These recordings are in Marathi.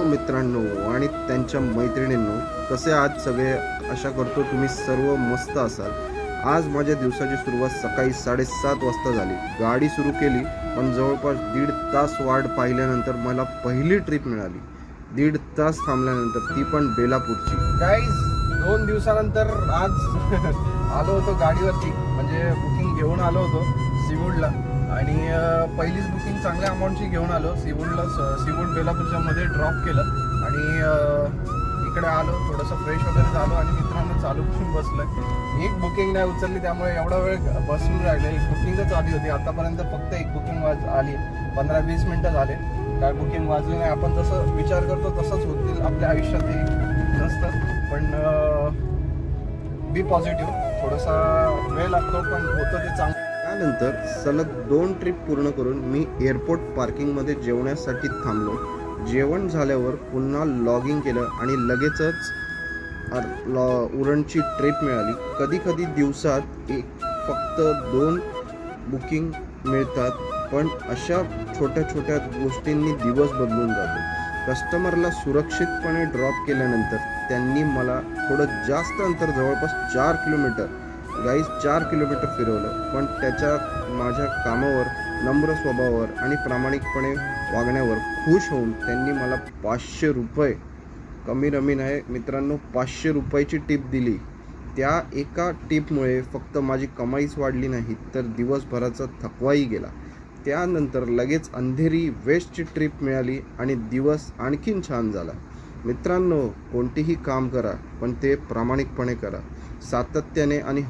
मित्रांनो आणि त्यांच्या मैत्रिणींनो, कसे आज सगळे? आशा करतो तुम्ही सर्व मस्त असाल। आज माझ्या दिवसाची सुरुवात सकाळी 7:30 वाजता झाली। गाडी सुरू केली, पण जवळपास 1.5 तास वाट पाहिल्यानंतर मला पहिली ट्रिप मिळाली। 1.5 तास थांबल्यानंतर, ती पण बेलापूरची। गाईज 2 दिवसानंतर आज आलो होतो गाडीवरती, म्हणजे बुकिंग घेऊन आलो होतो सीवूडला। आणि पहिलीच बुकिंग चांगल्या अमाऊंटची घेऊन आलो सीवूडला। सीवूड बेलापूरच्या मध्ये ड्रॉप केलं आणि इकडे आलो, थोडंसं फ्रेश वगैरे झालो आणि मित्रांनो चालू करून बसलोय। एक बुकिंग नाही उचलली, त्यामुळे एवढा वेळ बसून राहिलो। एक बुकिंगच आली होती आतापर्यंत, फक्त एक बुकिंग आली, 15-20 मिनटं झाले, काय बुकिंग वाजली नाही। आपण जसं विचार करतो तसंच होतील आपल्या आयुष्यात, हे नसतं। पण बी पॉझिटिव्ह, थोडासा वेळ लागतो पण होतं ते चांगलं। त्यानंतर सलग 2 ट्रिप पूर्ण करून मी एअरपोर्ट पार्किंगमध्ये जेवण्यासाठी थांबलो। जेवण झाल्यावर पुन्हा लॉगिंग केलं आणि लगेचच उरणची ट्रिप मिळाली। कधी कधी दिवसात फक्त 2 बुकिंग मिळतात, पण अशा छोट्या छोट्या गोष्टींनी दिवस बदलून जातो। कस्टमरला सुरक्षितपणे ड्रॉप केल्यानंतर त्यांनी मला थोडं जास्त अंतर, जवळपास 4 किलोमीटर, 4 किलोमीटर फिरवलं। पण त्याच्या माझ्या कामावर, नम्र स्वभावावर आणि प्रामाणिकपणे वागण्यावर खुश होऊन त्यांनी मला 500 रुपये, कमी रमी नाही मित्रांनो, 500 रुपयाची टिप दिली। त्या एका टिपमुळे फक्त माझी कमाईच वाढली नाही, तर दिवसभराचा थकवाही गेला। त्यानंतर लगेच अंधेरी वेस्टची ट्रिप मिळाली आणि दिवस आणखीन छान झाला। मित्रांनो, कोणतेही काम करा, पण ते प्रामाणिकपणे करा, सातत्याने आणि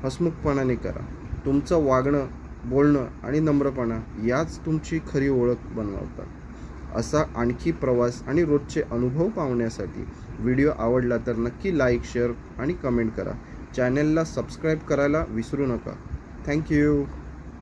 हसमुखपणाने करा। तुमचं वागणं, बोलणं आणि नम्रपणा याच तुमची खरी ओळख बनवतात। असा आणखी प्रवास आणि रोजचे अनुभव पाहण्यासाठी व्हिडिओ आवडला तर नक्की लाईक, शेअर आणि कमेंट करा। चॅनलला सबस्क्राईब करायला विसरू नका। थँक्यू।